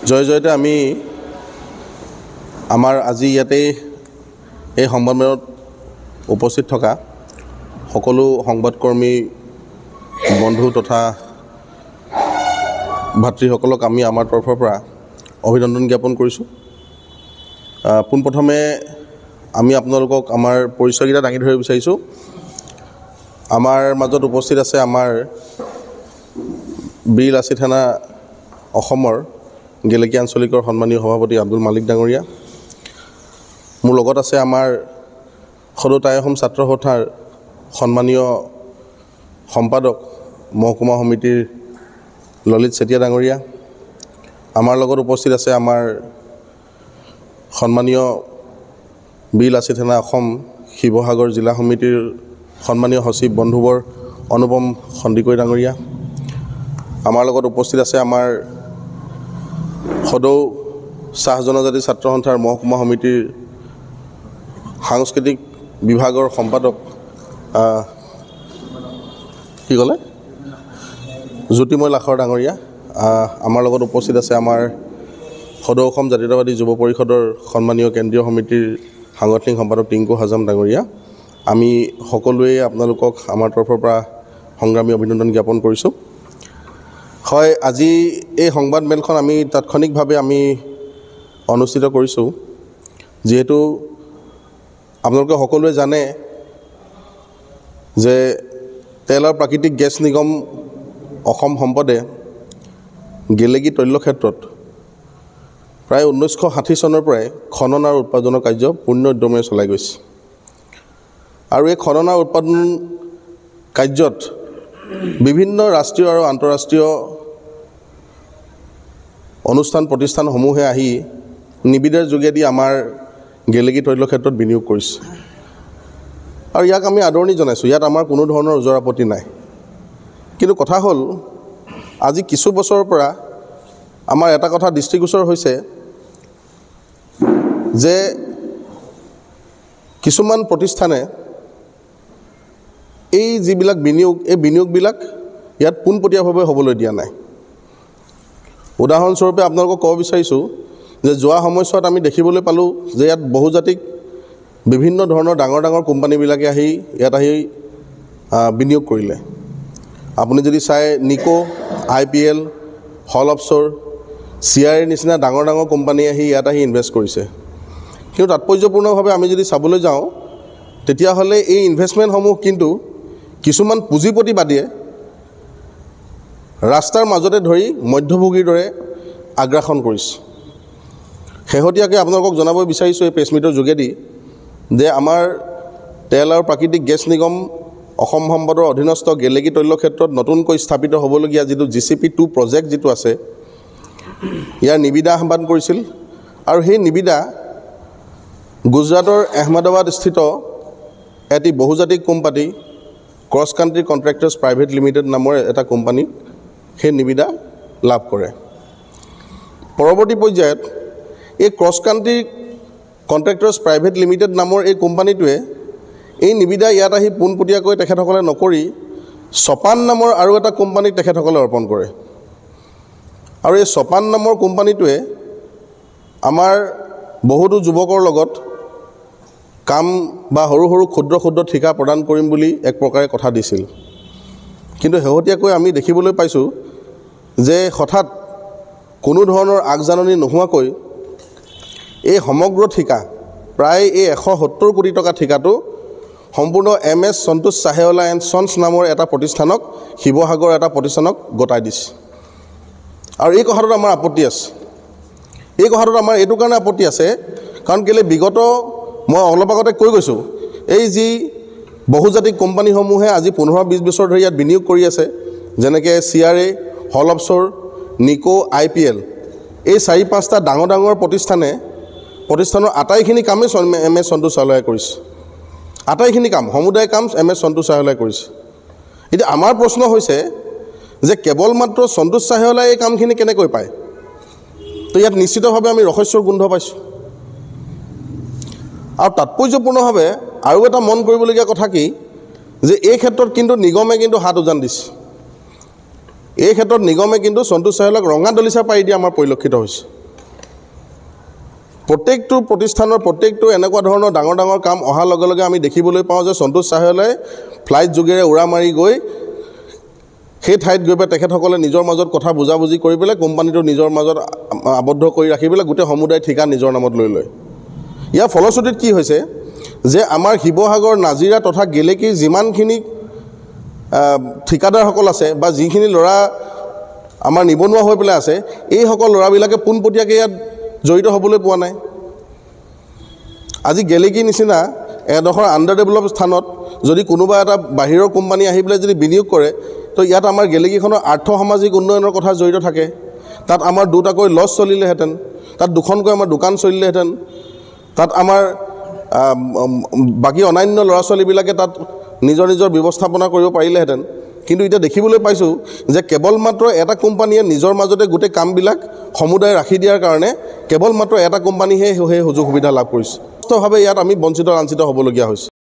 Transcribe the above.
জয় জয়তে আমি আমাৰ আজি ইয়াতে এই সংবাদমেলত উপস্থিত থকা সকলো সংবাদকৰ্মী বন্ধু তথা ভাতৃসকলক আমি আমাৰ তৰফৰ পৰা অভিনন্দন জ্ঞাপন কৰিছোঁ। পোনপ্ৰথমে আমি আপোনালোকক আমাৰ পৰিচয়কেইটা দাঙি ধৰিব বিচাৰিছোঁ। আমাৰ মাজত উপস্থিত আছে আমাৰ বীৰ লাচিত সেনা অসমৰ গেলেকী আঞ্চলিকৰ সন্মানীয় সভাপতি আব্দুল মালিক ডাঙৰীয়া। মোৰ লগত আছে আমাৰ সদৌ টাই অসম ছাত্ৰ সন্থাৰ সন্মানীয় সম্পাদক মহকুমা সমিতিৰ ললিত চেতিয়া ডাঙৰীয়া। আমাৰ লগত উপস্থিত আছে আমাৰ সন্মানীয় বীৰ লাচিত সেনা অসম শিৱসাগৰ জিলা সমিতিৰ সন্মানীয় সচিব বন্ধুবৰ অনুপম সন্দিকৈ ডাঙৰীয়া। আমাৰ লগত উপস্থিত আছে আমাৰ সদৌ চাহ জনজাতি ছাত্ৰ সন্থাৰ মহকুমা সমিতিৰ সাংস্কৃতিক বিভাগৰ সম্পাদক কি ক'লে জ্যোতিময় লাখৰ ডাঙৰীয়া। আমাৰ লগত উপস্থিত আছে আমাৰ সদৌ অসম জাতীয়তাবাদী যুৱ পৰিষদৰ সন্মানীয় কেন্দ্ৰীয় সমিতিৰ সাংগঠনিক সম্পাদক টিংকু হাজাম ডাঙৰীয়া। আমি সকলোৱে আপোনালোকক আমাৰ তৰফৰ পৰা সংগ্ৰামী অভিনন্দন জ্ঞাপন কৰিছোঁ। হয়, আজি এই সংবাদমেলখন আমি তাৎক্ষণিকভাৱে আমি অনুষ্ঠিত কৰিছোঁ, যিহেতু আপোনালোকে সকলোৱে জানে যে তেল আৰু প্ৰাকৃতিক গেছ নিগম অসম সম্পদে গেলেকী তৈলক্ষেত্ৰত প্ৰায় 1960 চনৰ পৰাই খনন আৰু উৎপাদনৰ কাৰ্য পূৰ্ণ উদ্যমেৰে চলাই গৈছে। আৰু এই খনন আৰু উৎপাদন কাৰ্যত বিভিন্ন ৰাষ্ট্ৰীয় আৰু আন্তঃৰাষ্ট্ৰীয় অনুষ্ঠান প্ৰতিষ্ঠানসমূহে আহি নিবিদাৰ যোগেদি আমাৰ গেলেকী তৈলক্ষেত্ৰত বিনিয়োগ কৰিছে আৰু ইয়াক আমি আদৰণি জনাইছোঁ। ইয়াত আমাৰ কোনো ধৰণৰ ওজৰ আপত্তি নাই। কিন্তু কথা হ'ল, আজি কিছু বছৰৰ পৰা আমাৰ এটা কথা দৃষ্টিগোচৰ হৈছে যে কিছুমান প্ৰতিষ্ঠানে এই যিবিলাক বিনিয়োগ, এই বিনিয়োগবিলাক ইয়াত পোনপটীয়াভাৱে হ'বলৈ দিয়া নাই। উদাহৰণস্বৰূপে আপোনালোকক ক'ব বিচাৰিছোঁ যে যোৱা সময়ছোৱাত আমি দেখিবলৈ পালোঁ যে ইয়াত বহুজাতিক বিভিন্ন ধৰণৰ ডাঙৰ ডাঙৰ কোম্পানীবিলাকে আহি ইয়াত আহি বিনিয়োগ কৰিলে। আপুনি যদি চাই নিকো, IPL, হল অফশ্ব'ৰ, CRA নিচিনা ডাঙৰ ডাঙৰ কোম্পানী আহি ইয়াত আহি ইনভেষ্ট কৰিছে। কিন্তু তাৎপৰ্যপূৰ্ণভাৱে আমি যদি চাবলৈ যাওঁ, তেতিয়াহ'লে এই ইনভেষ্টমেণ্টসমূহ কিন্তু কিছুমান পুঁজিপতিবাদীয়ে ৰাস্তাৰ মাজতে ধৰি মধ্যভোগীৰ দৰে আগ্ৰাসন কৰিছে। শেহতীয়াকৈ আপোনালোকক জনাব বিচাৰিছোঁ এই প্ৰেছমিটৰ যোগেদি যে আমাৰ তেল আৰু প্ৰাকৃতিক গেছ নিগম অসম সম্পদৰ অধীনস্থ গেলেকী তৈলক্ষেত্ৰত নতুনকৈ স্থাপিত হ'বলগীয়া যিটো GCP2 প্ৰজেক্ট যিটো আছে, ইয়াৰ নিবিদা আহ্বান কৰিছিল। আৰু সেই নিবিদা গুজৰাটৰ আহমেদাবাদস্থিত এটি বহুজাতিক company cross country contractors private limited নামৰ এটা কোম্পানীক সেই নিবিদা লাভ কৰে। পৰৱৰ্তী পৰ্যায়ত এই cross country contractors private limited নামৰ এই কোম্পানীটোৱে এই নিবিদা ইয়াত আহি পোনপটীয়াকৈ তেখেতসকলে নকৰি চপান নামৰ আৰু এটা কোম্পানীক তেখেতসকলে অৰ্পণ কৰে। আৰু এই চপান নামৰ কোম্পানীটোৱে আমাৰ বহুতো যুৱকৰ লগত কাম বা সৰু সৰু ক্ষুদ্ৰ ক্ষুদ্ৰ ঠিকা প্ৰদান কৰিম বুলি এক প্ৰকাৰে কথা দিছিল। কিন্তু শেহতীয়াকৈ আমি দেখিবলৈ পাইছোঁ যে হঠাৎ কোনো ধৰণৰ আগজাননী নোহোৱাকৈ এই সমগ্ৰ ঠিকা, প্ৰায় এই 170 কোটি টকা ঠিকাটো সম্পূৰ্ণ MS সন্তোষ চাহেৱালা এণ্ড ছন্স নামৰ এটা প্ৰতিষ্ঠানক, শিৱসাগৰ এটা প্ৰতিষ্ঠানক গতাই দিছে। আৰু এই কথাটোত আমাৰ আপত্তি আছে। এই কথাটোত আমাৰ এইটো কাৰণে আপত্তি আছে কাৰণ কেলৈ বিগত মই অলপ আগতে কৈ গৈছোঁ, এই যি বহুজাতিক কোম্পানীসমূহে আজি 15-20 বছৰ ধৰি ইয়াত বিনিয়োগ কৰি আছে, যেনেকৈ CRA, হল অফশ্ব'ৰ, নিকো, IPL, এই 4-5টা ডাঙৰ ডাঙৰ প্ৰতিষ্ঠানৰ আটাইখিনি কামেই MS সন্তোষ চাহেৱালাই কৰিছে। আটাইখিনি কাম, সমুদায় কাম MS সন্তোষ চাহেৱালাই কৰিছে। এতিয়া আমাৰ প্ৰশ্ন হৈছে যে কেৱল মাত্ৰ সন্তোষ চাহেৱালাই এই কামখিনি কেনেকৈ পায়? তো ইয়াত নিশ্চিতভাৱে আমি ৰহস্যৰ গোন্ধ পাইছোঁ। আৰু তাৎপৰ্যপূৰ্ণভাৱে আৰু এটা মন কৰিবলগীয়া কথা কি যে এই ক্ষেত্ৰত কিন্তু নিগমে কিন্তু হাত উজান দিছে। এই ক্ষেত্ৰত নিগমে কিন্তু সন্তোষ চাহিলক ৰঙা দলিচা পাৰি দিয়া আমাৰ পৰিলক্ষিত হৈছে। প্ৰত্যেকটো প্ৰতিষ্ঠানৰ প্ৰত্যেকটো এনেকুৱা ধৰণৰ ডাঙৰ ডাঙৰ কাম অহাৰ লগে লগে আমি দেখিবলৈ পাওঁ যে সন্তোষ চাহিলে ফ্লাইট যোগেৰে উৰা মাৰি গৈ সেই ঠাইত গৈ পেলাই তেখেতসকলে নিজৰ মাজত কথা বুজাবুজি কৰি পেলাই কোম্পানীটো নিজৰ মাজত আবদ্ধ কৰি ৰাখি পেলাই গোটেই সমুদায় ঠিকা নিজৰ নামত লৈ লয়। ইয়াৰ ফলশ্ৰুতিত কি হৈছে যে আমাৰ শিৱসাগৰ নাজিৰা তথা গেলেকীৰ যিমানখিনি ঠিকাদাৰসকল আছে বা যিখিনি ল'ৰা আমাৰ নিবনুৱা হৈ পেলাই আছে, এইসকল ল'ৰাবিলাকে পোনপটীয়াকৈ ইয়াত জড়িত হ'বলৈ পোৱা নাই। আজি গেলেকীৰ নিচিনা এডোখৰ আণ্ডাৰ ডেভেলপ স্থানত যদি কোনোবা এটা বাহিৰৰ কোম্পানী আহি পেলাই যদি বিনিয়োগ কৰে, তো ইয়াত আমাৰ গেলেকীখনৰ আৰ্থ সামাজিক উন্নয়নৰ কথা জড়িত থাকে। তাত আমাৰ দুটাকৈ লজ চলিলেহেঁতেন, তাত দুখনকৈ আমাৰ দোকান চলিলেহেঁতেন, তাত আমাৰ বাকী অন্যান্য ল'ৰা ছোৱালীবিলাকে তাত নিজৰ নিজৰ ব্যৱস্থাপনা কৰিব পাৰিলেহেঁতেন। কিন্তু এতিয়া দেখিবলৈ পাইছোঁ যে কেৱল মাত্ৰ এটা কোম্পানীয়ে নিজৰ মাজতে গোটেই কামবিলাক সমুদায় ৰাখি দিয়াৰ কাৰণে কেৱল মাত্ৰ এটা কোম্পানীহে সেই সুযোগ সুবিধা লাভ কৰিছে। স্পষ্টভাৱে ইয়াত আমি বঞ্চিত লাঞ্চিত হ'বলগীয়া হৈছে।